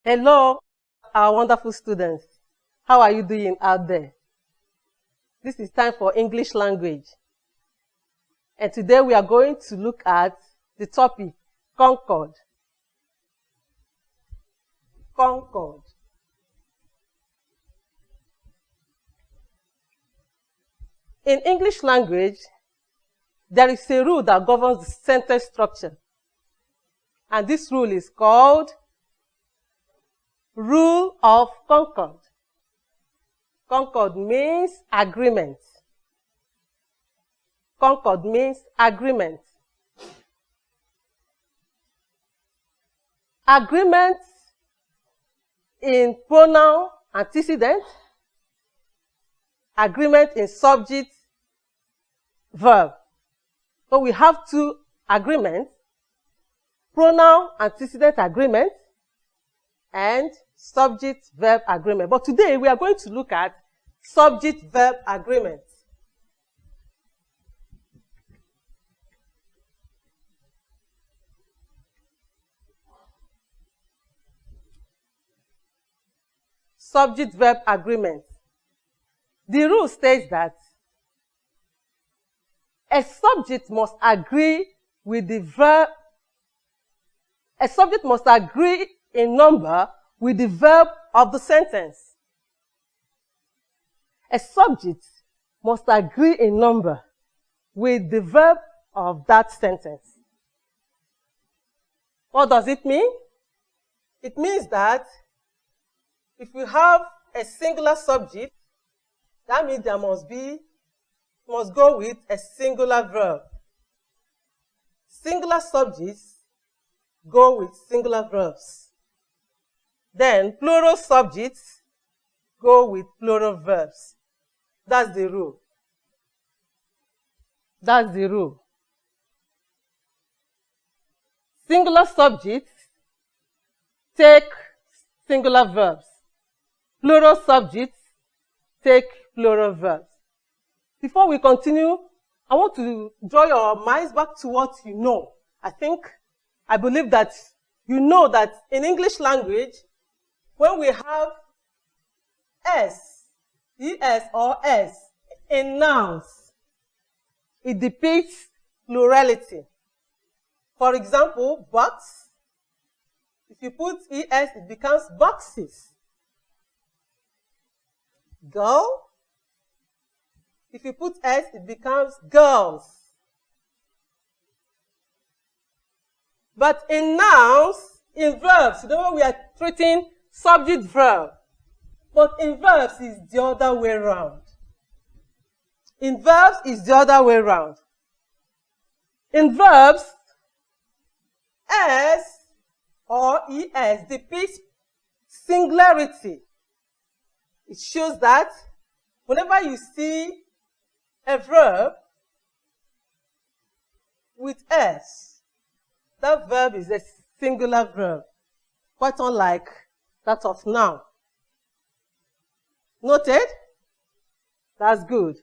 Hello, our wonderful students. How are you doing out there? This is time for English language. And today we are going to look at the topic, Concord. Concord. In English language, there is a rule that governs the sentence structure. And this rule is called Rule of Concord. Concord means agreement. Concord means agreement. Agreement in pronoun antecedent. Agreement in subject verb. So we have two agreements: pronoun antecedent agreement and subject verb agreement. But today we are going to look at subject verb agreement. Subject verb agreement. The rule states that a subject must agree with the verb. A subject must agree in number with the verb of the sentence. A subject must agree in number with the verb of that sentence. What does it mean? It means that if we have a singular subject, that means there must go with a singular verb. Singular subjects go with singular verbs. Then plural subjects go with plural verbs. That's the rule. That's the rule. Singular subjects take singular verbs. Plural subjects take plural verbs. Before we continue, I want to draw your minds back to what you know. I believe that you know that in English language, when we have es or s in nouns, it depicts plurality. For example, box. If you put es, it becomes boxes. Girl. If you put s, it becomes girls. But in nouns, in verbs, when we are treating subject verb, but in verbs is the other way around. In verbs is the other way around. In verbs, s or es depicts singularity. It shows that whenever you see a verb with s, that verb is a singular verb, quite unlike that of noun. Noted? That's good.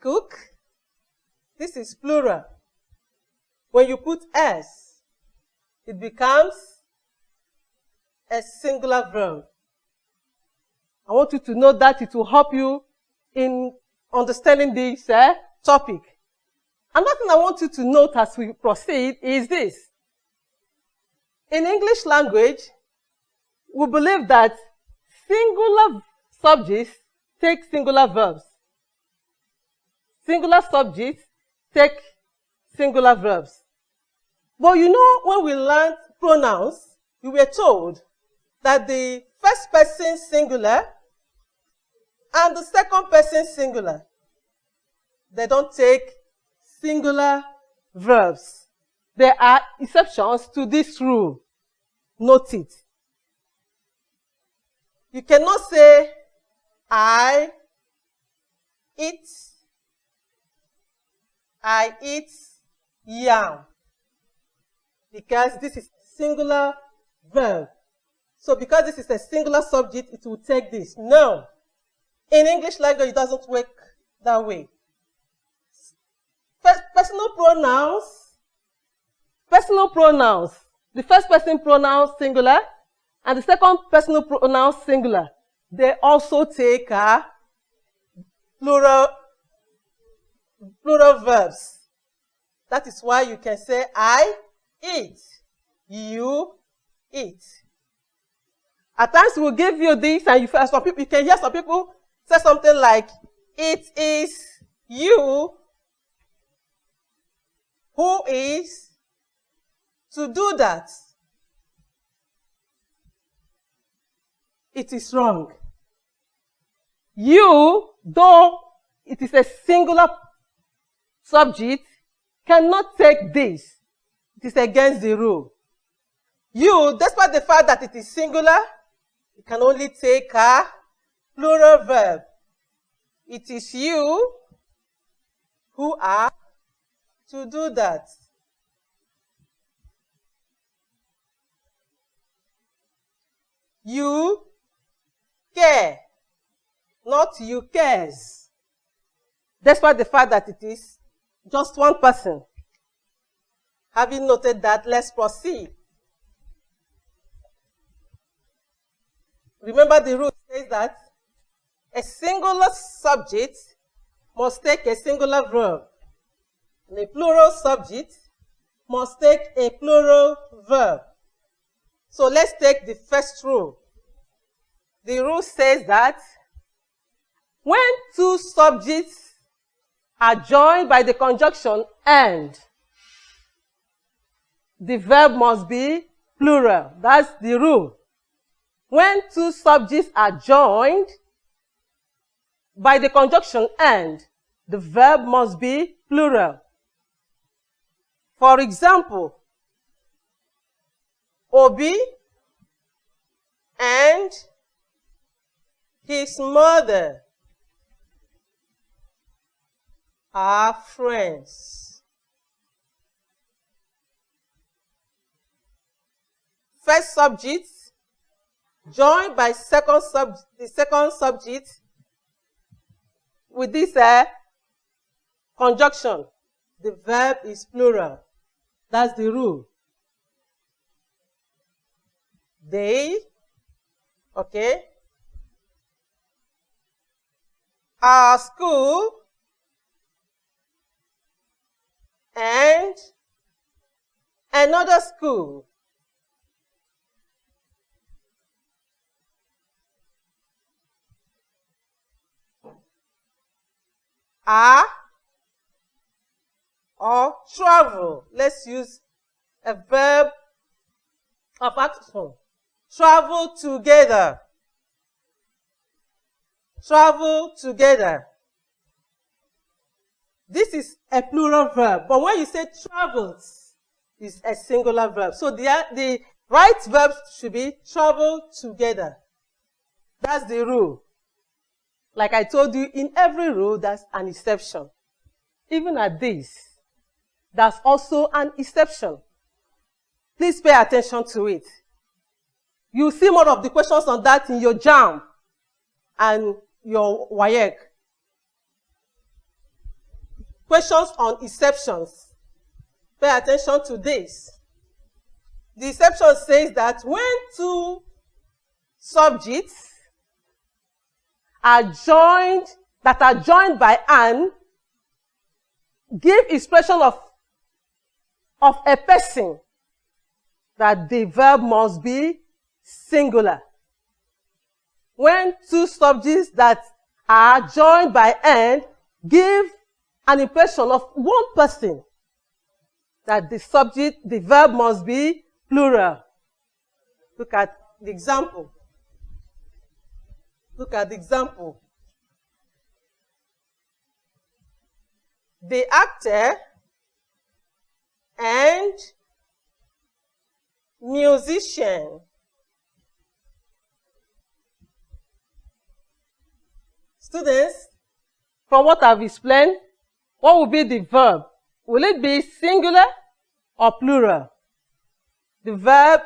Cook. This is plural. When you put s, it becomes a singular verb. I want you to know that it will help you in understanding this topic. Another thing I want you to note as we proceed is this. In English language, we believe that singular subjects take singular verbs. Singular subjects take singular verbs. But you know, when we learned pronouns, we were told that the first person singular and the second person singular, they don't take singular verbs. There are exceptions to this rule. Note it. You cannot say I eat I eat yam. Because this is a singular verb. So because this is a singular subject, it will take this. No. In English language, it doesn't work that way. Personal pronouns. Personal pronouns. The first person pronoun singular and the second personal pronoun singular. They also take plural verbs. That is why you can say I eat. You eat. At times we'll give you this and you can hear some people say something like, it is you who is to do that. It is wrong. You, though it is a singular subject, cannot take this. It is against the rule. You, despite the fact that it is singular, you can only take a plural verb. It is you who are to do that. You care, not you cares. Despite the fact that it is just one person. Having noted that, let's proceed. Remember the rule says that a singular subject must take a singular verb. And a plural subject must take a plural verb. So let's take the first rule. The rule says that when two subjects are joined by the conjunction and, the verb must be plural. That's the rule. When two subjects are joined by the conjunction and, the verb must be plural. For example, Obi and his mother are friends. First subject joined by the second subject with this conjunction. The verb is plural. That's the rule. They, okay. Our school and another school. Are or travel. Let's use a verb of action. Travel together. Travel together. This is a plural verb, but when you say travels, it's a singular verb. So the right verb should be travel together. That's the rule. Like I told you, in every rule, there's an exception. Even at this, there's also an exception. Please pay attention to it. You'll see more of the questions on that in your JAM and your WAEC. Questions on exceptions. Pay attention to this. The exception says that when two subjects are joined by an, give expression of a person, that the verb must be singular. When two subjects that are joined by an give an impression of one person, that the verb must be plural. Look at the example. Look at the example. The actor and musician. Students, from what I've explained, what will be the verb will it be singular or plural? The verb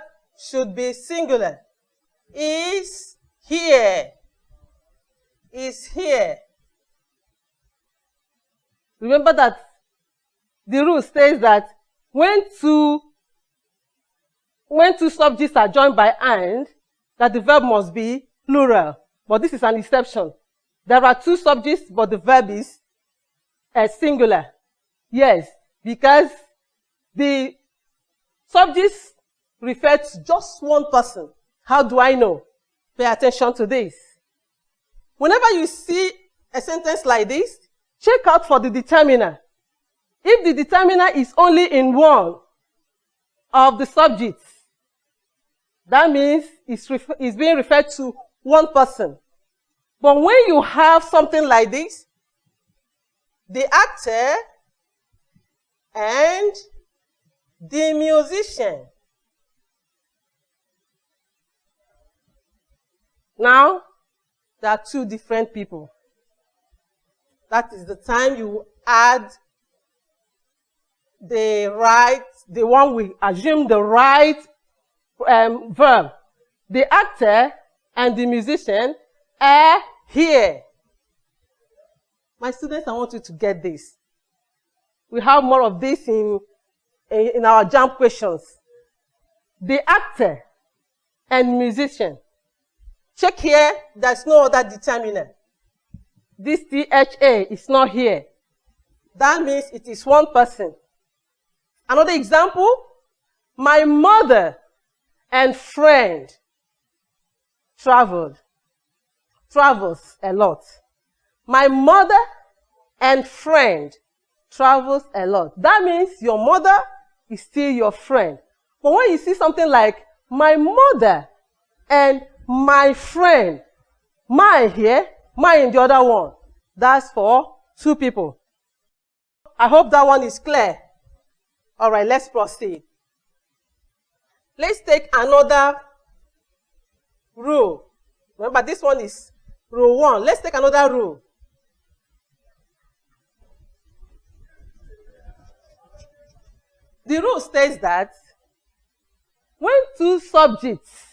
should be singular. Is here. Is here. Remember that the rule says that when two subjects are joined by and, that the verb must be plural. But this is an exception. There are two subjects, but the verb is singular. Yes, because the subjects refer to just one person. How do I know? Pay attention to this. Whenever you see a sentence like this, check out for the determiner. If the determiner is only in one of the subjects, that means it's being referred to one person. But when you have something like this, the actor and the musician. Now, there are two different people. That is the time you add the one we assume the right verb. The actor and the musician are here. My students, I want you to get this. We have more of this in our JAMB questions. The actor and musician. Check here, there's no other determiner. This THA is not here. That means it is one person. Another example, my mother and friend travels a lot. My mother and friend travels a lot. That means your mother is still your friend. But when you see something like my mother and my friend, my here, my in the other one, that's for two people. I hope that one is clear. All right, let's proceed. Let's take another rule. Remember, this one is rule 1. Let's take another rule. The rule states that when two subjects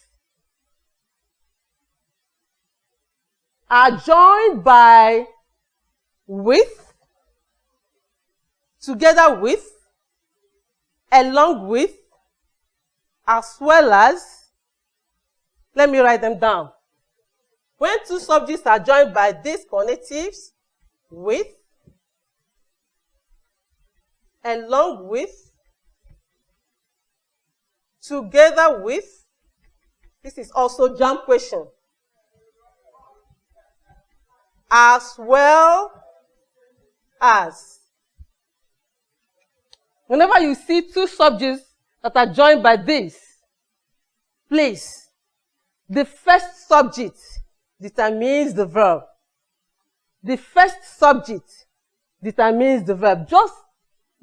are joined by with, together with, along with, as well as, let me write them down. When two subjects are joined by these conectives, with, along with, together with, this is also JAMB question, as well as. Whenever you see two subjects that are joined by this, please, the first subject determines the verb. The first subject determines the verb. Just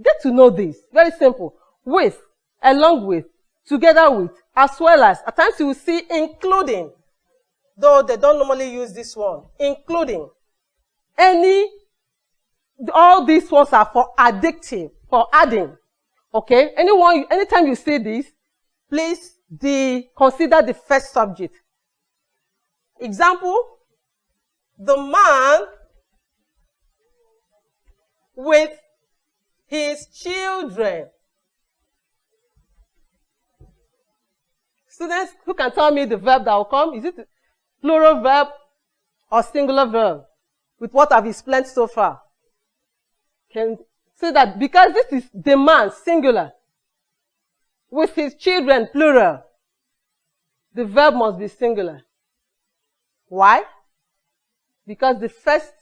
get to know this. Very simple. With, along with, together with, as well as. At times you will see including, though they don't normally use this one. Including. All these ones are for adjective, for adding. Okay? Anytime you see this, please consider the first subject. Example, the man with his children. Students, who can tell me the verb that will come? Is it plural verb or singular verb? With what I've explained so far. Can see that because this is the man, singular, with his children, plural, the verb must be singular. Why? Because the first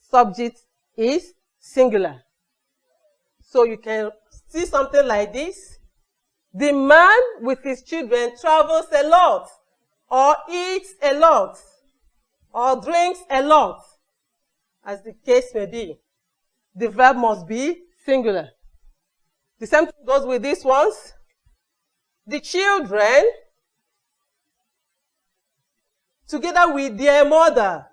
subject is singular. So you can see something like this. The man with his children travels a lot, or eats a lot, or drinks a lot, as the case may be. The verb must be singular. The same thing goes with these ones. The children, together with their mother.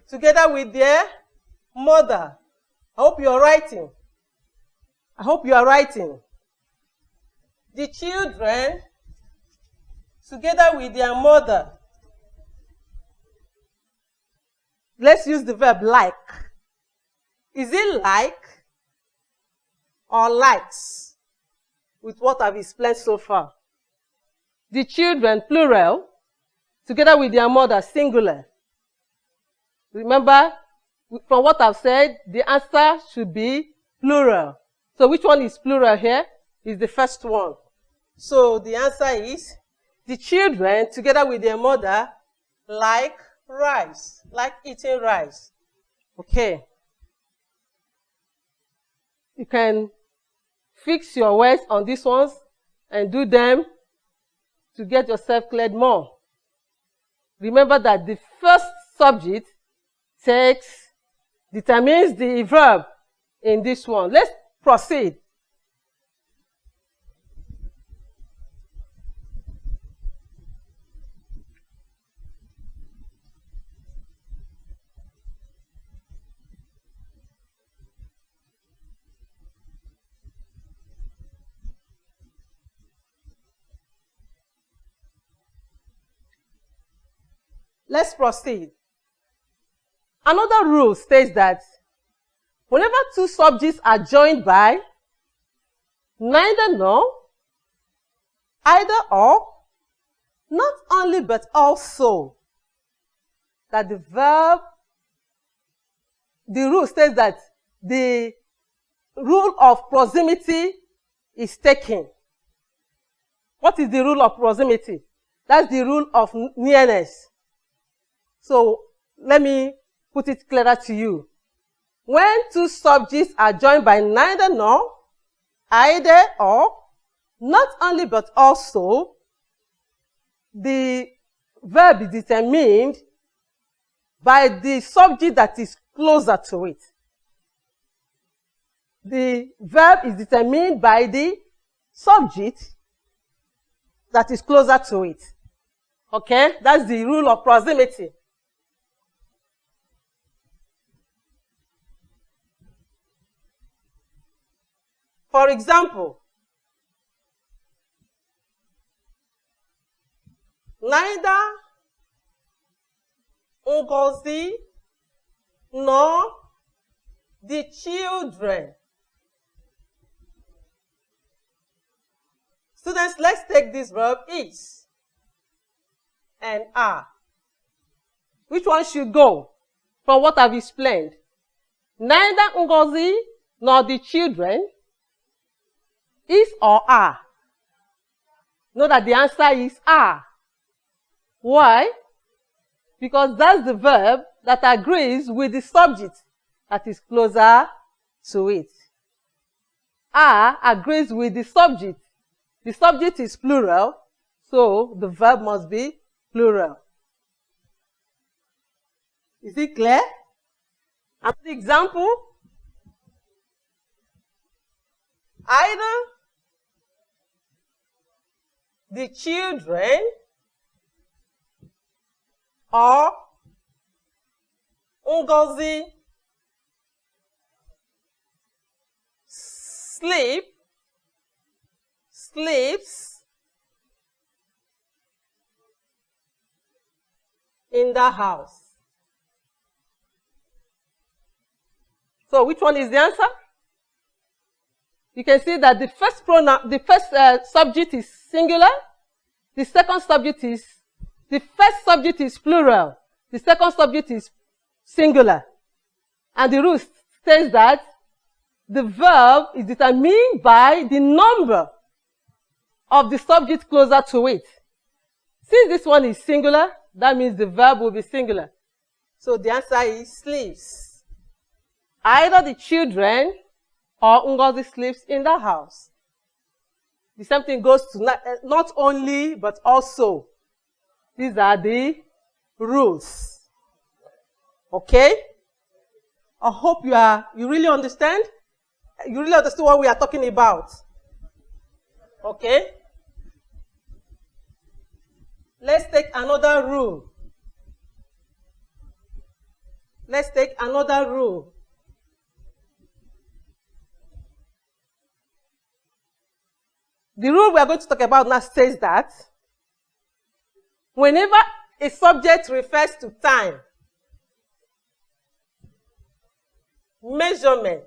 Together with their mother. I hope you are writing. I hope you are writing. The children, together with their mother. Let's use the verb like. Is it like or likes with what I've explained so far? The children, plural, together with their mother, singular. Remember, from what I've said, the answer should be plural. So which one is plural here? Is the first one. So the answer is, the children, together with their mother, like rice, like eating rice. Okay. You can fix your words on these ones and do them to get yourself cleared more. Remember that the first subject determines the verb in this one. Let's proceed. Let's proceed. Another rule states that whenever two subjects are joined by neither nor, either or, not only but also, that the rule states that the rule of proximity is taken. What is the rule of proximity? That's the rule of nearness. So let me put it clearer to you. When two subjects are joined by neither nor, either or, not only but also, the verb is determined by the subject that is closer to it. The verb is determined by the subject that is closer to it. Okay? That's the rule of proximity. For example, neither Ngozi nor the children. Students, let's take this verb is and are. Which one should go from what I've explained? Neither Ngozi nor the children is or are. Know that the answer is are. Why? Because that's the verb that agrees with the subject that is closer to it. Are agrees with the subject. The subject is plural, so the verb must be plural. Is it clear? Another example. Either the children or Ngozi sleeps in the house. So which one is the answer? You can see that the first subject is singular. The first subject is plural. The second subject is singular. And the rule says that the verb is determined by the number of the subject closer to it. Since this one is singular, that means the verb will be singular. So the answer is sleeps. Either the children or Ngozi sleeps in the house. The same thing goes to not only, but also. These are the rules. Okay? I hope you really understand. You really understood what we are talking about. Okay? Let's take another rule. Let's take another rule. The rule we are going to talk about now says that whenever a subject refers to time, measurement,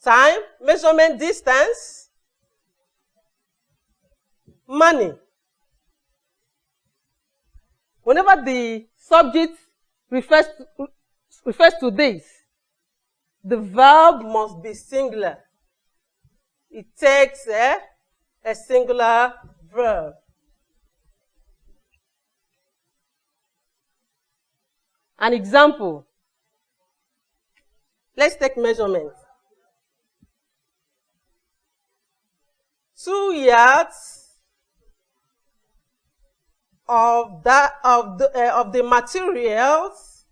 time, measurement, distance, money. Whenever the subject refers to this, the verb must be singular. It takes a singular verb. An example. Let's take measurement. 2 yards of the materials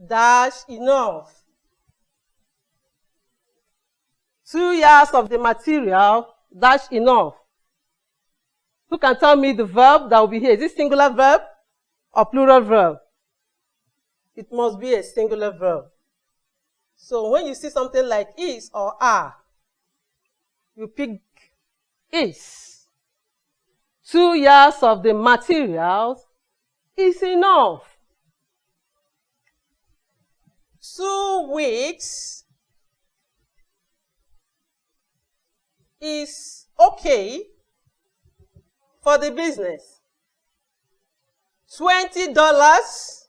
dash enough. 2 yards of the material dash enough. Who can tell me the verb that will be here? Is it singular verb or plural verb? It must be a singular verb. So when you see something like is or are, you pick is. 2 yards of the materials is enough. 2 weeks is okay for the business. $20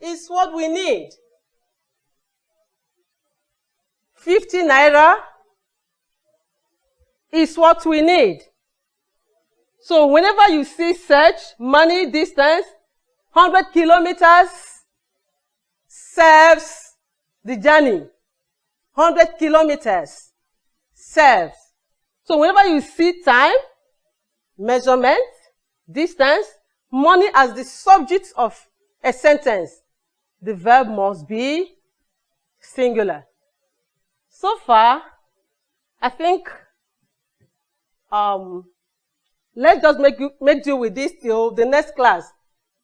is what we need. 50 naira is what we need. So whenever you see search, money, distance, 100 kilometers serves the journey. 100 kilometers serves. So whenever you see time, measurement, distance, money as the subject of a sentence, the verb must be singular. So far, I think let's just make do with this till the next class.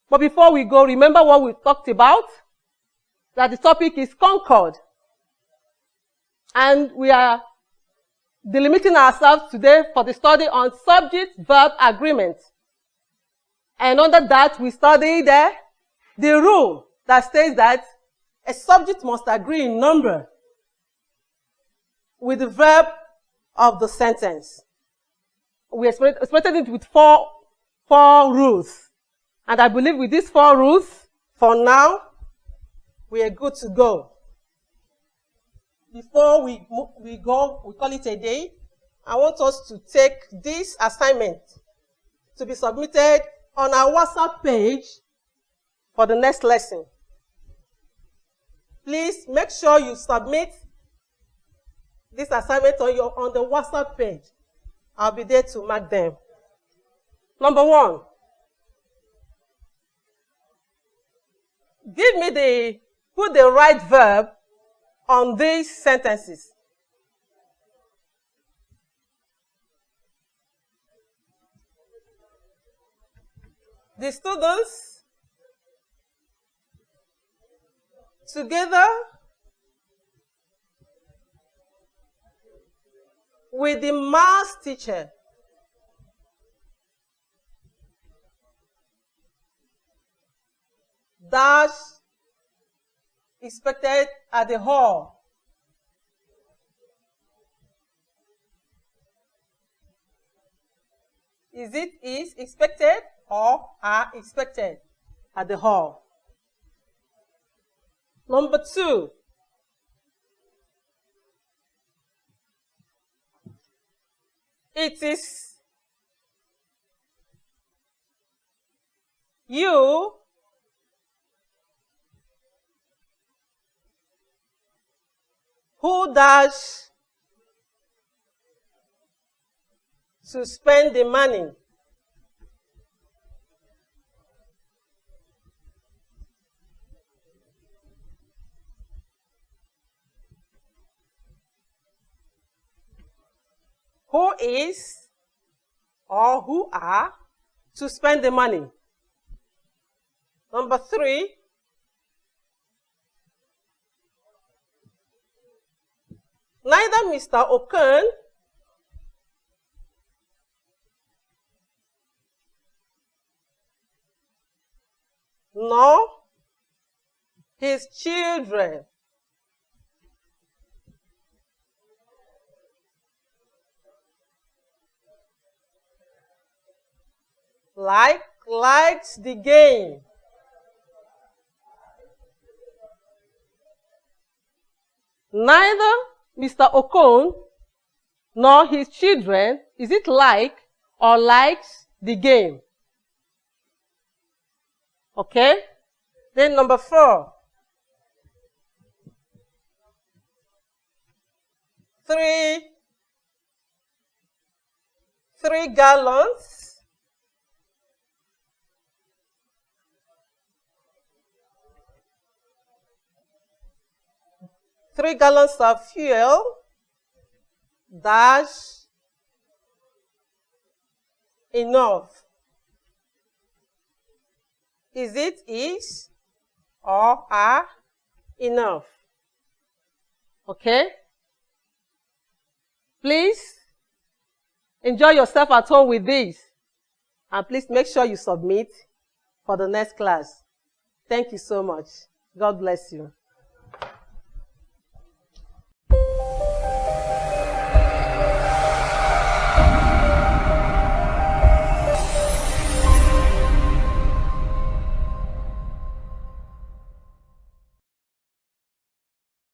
But before we go, remember what we talked about? That the topic is Concord. And we are delimiting ourselves today for the study on subject-verb agreement. And under that, we studied the rule that states that a subject must agree in number with the verb of the sentence. We explained it with four rules. And I believe with these 4 rules, for now, we are good to go. Before we go, we call it a day, I want us to take this assignment to be submitted on our WhatsApp page for the next lesson. Please make sure you submit this assignment on the WhatsApp page. I'll be there to mark them. Number 1. Put the right verb on these sentences. The students together with the maths teacher dash expected at the hall. Is expected or are expected at the hall. Number 2. It is you who dash to spend the money. Who is or who are to spend the money. Number 3, neither Mr. Okon nor his children likes the game. Neither Mr. Okon nor his children, is it like or likes the game? Okay? Then number 4. 3 gallons of fuel dash enough. Is it is or are enough? Okay? Please enjoy yourself at home with this. And please make sure you submit for the next class. Thank you so much. God bless you.